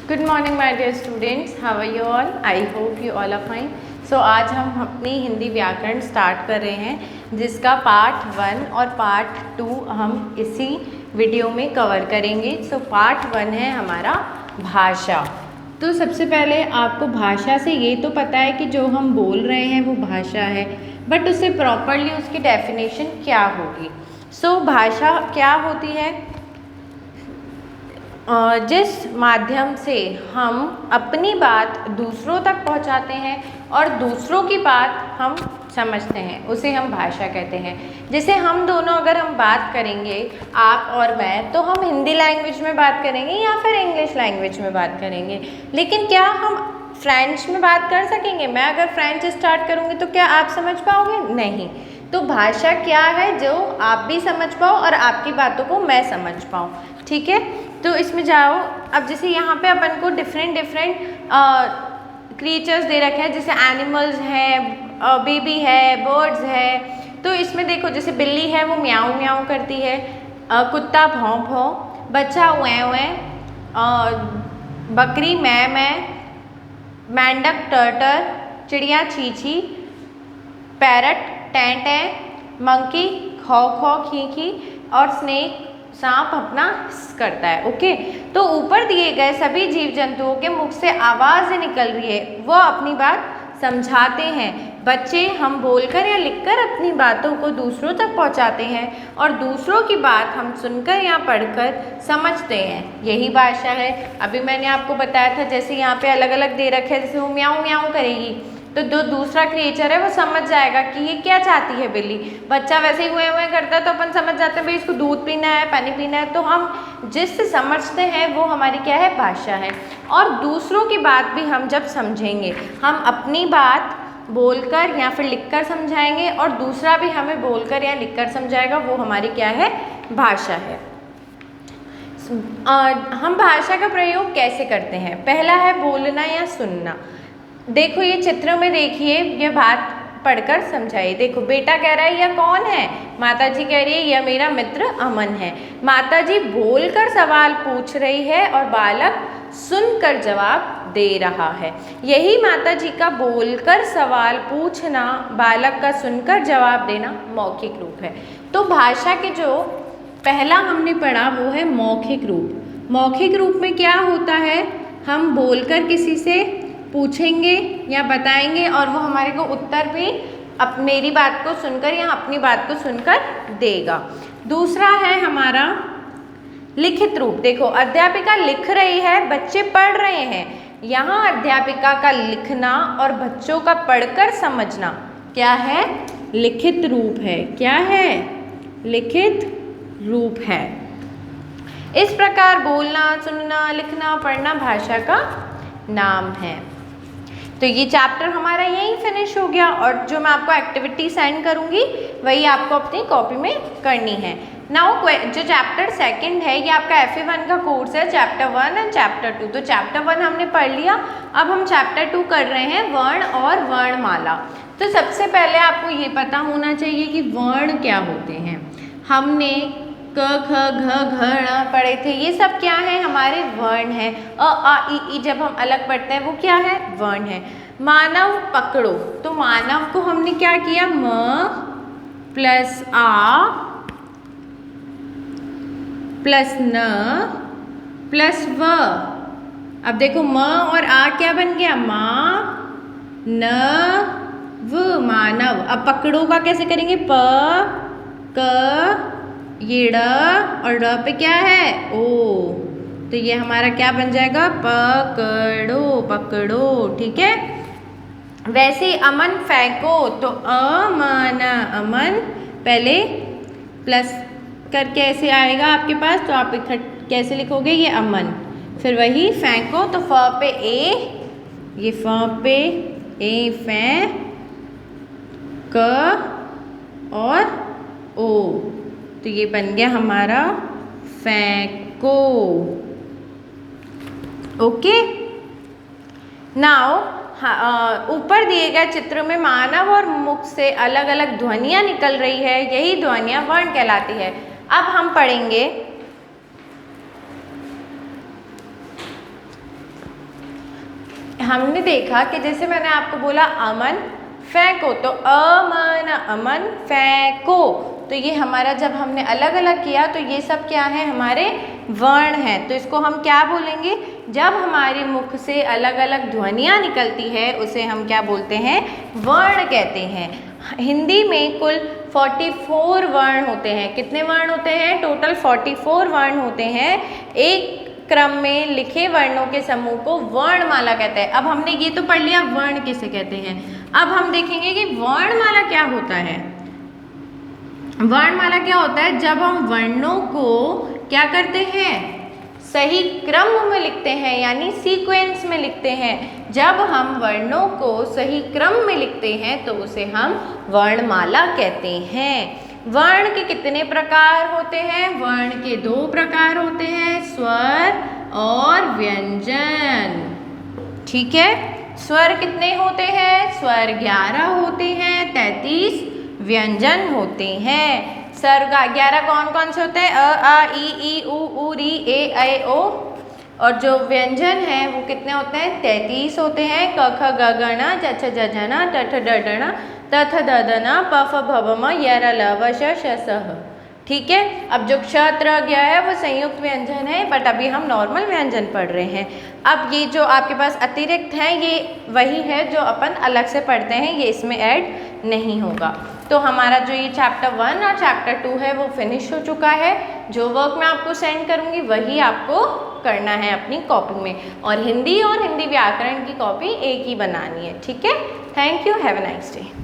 Good morning my dear students, how are you all? I hope you all are fine. So आज हम अपनी हिंदी व्याकरण start कर रहे हैं, जिसका पार्ट 1 और पार्ट 2 हम इसी वीडियो में कवर करेंगे। सो पार्ट 1 है हमारा भाषा। तो सबसे पहले आपको भाषा से ये तो पता है कि जो हम बोल रहे हैं वो भाषा है, बट उसे प्रॉपरली उसकी डेफिनेशन क्या होगी। सो भाषा क्या होती है? जिस माध्यम से हम अपनी बात दूसरों तक पहुंचाते हैं और दूसरों की बात हम समझते हैं, उसे हम भाषा कहते हैं। जैसे हम दोनों अगर हम बात करेंगे, आप और मैं, तो हम हिंदी लैंग्वेज में बात करेंगे या फिर इंग्लिश लैंग्वेज में बात करेंगे, लेकिन क्या हम फ्रेंच में बात कर सकेंगे? मैं अगर फ्रेंच स्टार्ट करूँगी तो क्या आप समझ पाओगे? नहीं। तो भाषा क्या है? जो आप भी समझ पाओ और आपकी बातों को मैं समझ पाऊँ। ठीक है, तो इसमें जाओ। अब जैसे यहाँ पे अपन को डिफरेंट क्रिएचर्स दे रखे हैं, जैसे एनिमल्स हैं, बेबी है, बर्ड्स है। तो इसमें देखो, जैसे बिल्ली है वो म्याऊं म्याऊं करती है, कुत्ता भौं भौं, बच्चा उएं उएं, बकरी मैं, मेंढक टर्टर, चिड़िया ची ची, पैरट टें टें, मंकी खौ खौ खी खी, और स्नेक सांप अपना करता है। ओके, तो ऊपर दिए गए सभी जीव जंतुओं के मुख से आवाज़ निकल रही है, वो अपनी बात समझाते हैं। बच्चे हम बोलकर या लिखकर अपनी बातों को दूसरों तक पहुंचाते हैं और दूसरों की बात हम सुनकर या पढ़कर समझते हैं, यही भाषा है। अभी मैंने आपको बताया था, जैसे यहाँ पे अलग अलग दे रखे हैं, जैसे वो म्याऊं म्याऊं करेगी तो जो दूसरा क्रिएचर है वो समझ जाएगा कि ये क्या चाहती है बिल्ली। बच्चा वैसे ही हुए करता है तो अपन समझ जाते हैं भाई इसको दूध पीना है, पानी पीना है। तो हम जिससे समझते हैं वो हमारी क्या है? भाषा है। और दूसरों की बात भी हम जब समझेंगे, हम अपनी बात बोलकर या फिर लिखकर समझाएंगे और दूसरा भी हमें बोलकर या लिखकर समझाएगा, वो हमारी क्या है? भाषा है। हम भाषा का प्रयोग कैसे करते हैं? पहला है बोलना या सुनना। देखो ये चित्र में देखिए, ये बात पढ़कर समझाइए। देखो बेटा कह रहा है यह कौन है? माता जी कह रही है यह मेरा मित्र अमन है। माता जी बोलकर सवाल पूछ रही है और बालक सुनकर जवाब दे रहा है। यही माता जी का बोलकर सवाल पूछना, बालक का सुनकर जवाब देना मौखिक रूप है। तो भाषा के जो पहला हमने पढ़ा वो है मौखिक रूप। मौखिक रूप में क्या होता है? हम बोलकर किसी से पूछेंगे या बताएंगे और वो हमारे को उत्तर भी मेरी बात को सुनकर या अपनी बात को सुनकर देगा। दूसरा है हमारा लिखित रूप। देखो अध्यापिका लिख रही है, बच्चे पढ़ रहे हैं। यहाँ अध्यापिका का लिखना और बच्चों का पढ़कर समझना क्या है? लिखित रूप है। क्या है? लिखित रूप है। इस प्रकार बोलना, सुनना, लिखना, पढ़ना भाषा का नाम है। तो ये चैप्टर हमारा यहीं फिनिश हो गया और जो मैं आपको एक्टिविटी सेंड करूंगी वही आपको अपनी कॉपी में करनी है। नाउ जो चैप्टर सेकंड है ये आपका FA1 का कोर्स है, चैप्टर 1 एंड चैप्टर 2। तो चैप्टर 1 हमने पढ़ लिया, अब हम चैप्टर 2 कर रहे हैं वर्ण और वर्णमाला। तो सबसे पहले आपको ये पता होना चाहिए कि वर्ण क्या होते हैं। हमने क ख घ घ ण पढ़े थे, ये सब क्या है? हमारे वर्ण हैं। अ आ ई जब हम अलग पढ़ते हैं वो क्या है? वर्ण है। मानव पकड़ो, तो मानव को हमने क्या किया? म प्लस आ प्लस न प्लस व। अब देखो म और आ क्या बन गया? मा न व, मानव। अब पकड़ो का कैसे करेंगे? प क ये ड़ और ड़ पे क्या है? ओ। तो ये हमारा क्या बन जाएगा? पकड़ो, पकड़ो। ठीक है। वैसे अमन फेंको, तो अमन, अमन पहले प्लस करके ऐसे आएगा आपके पास, तो आप कैसे लिखोगे? ये अमन। फिर वही फेंको, तो फ पे ए, ये फ पे ए, फै क और ओ, तो ये बन गया हमारा फेंको। ओके, नाउ ऊपर दिए गए चित्र में मानव और मुख से अलग अलग ध्वनियां निकल रही है, यही ध्वनियां वर्ण कहलाती है। अब हम पढ़ेंगे हमने देखा कि जैसे मैंने आपको बोला अमन फेंको, तो अमन अमन फेंको, तो ये हमारा जब हमने अलग अलग किया तो ये सब क्या है, हमारे वर्ण हैं। तो इसको हम क्या बोलेंगे, जब हमारे मुख से अलग अलग ध्वनियाँ निकलती है उसे हम क्या बोलते हैं, वर्ण कहते हैं। हिंदी में कुल 44 वर्ण होते हैं। कितने वर्ण होते हैं, टोटल 44 वर्ण होते हैं। एक क्रम में लिखे वर्णों के समूह को वर्णमाला कहते हैं। अब हमने ये तो पढ़ लिया वर्ण किसे कहते हैं, अब हम देखेंगे कि वर्णमाला क्या होता है। वर्णमाला क्या होता है, जब हम वर्णों को क्या करते हैं, सही क्रम में लिखते हैं, यानी सीक्वेंस में लिखते हैं। जब हम वर्णों को सही क्रम में लिखते हैं तो उसे हम वर्णमाला कहते हैं। वर्ण के कितने प्रकार होते हैं, वर्ण के 2 प्रकार होते हैं, स्वर और व्यंजन। ठीक है, स्वर कितने होते हैं, स्वर 11 होते हैं, 33 व्यंजन होते हैं। स्वर 11 कौन कौन से होते हैं, अ आ ई उ री ए ऐ ओ। और जो व्यंजन है वो कितने होते हैं, 33 होते हैं, क ख ग घ ङ छ छ ज झ न ट ठ ड ढ ण त थ द ध न प फ भ भ म य र ल व श ष स ह। ठीक है, अब जो क्ष त्र ज्ञ है वो संयुक्त व्यंजन है, बट अभी हम नॉर्मल व्यंजन पढ़ रहे हैं। अब ये जो आपके पास अतिरिक्त है ये वही है जो अपन अलग से पढ़ते हैं, ये इसमें ऐड नहीं होगा। तो हमारा जो ये चैप्टर 1 और चैप्टर 2 है वो फिनिश हो चुका है। जो वर्क मैं आपको सेंड करूँगी वही आपको करना है अपनी कॉपी में, और हिंदी व्याकरण की कॉपी एक ही बनानी है। ठीक है, thank you, have a nice day.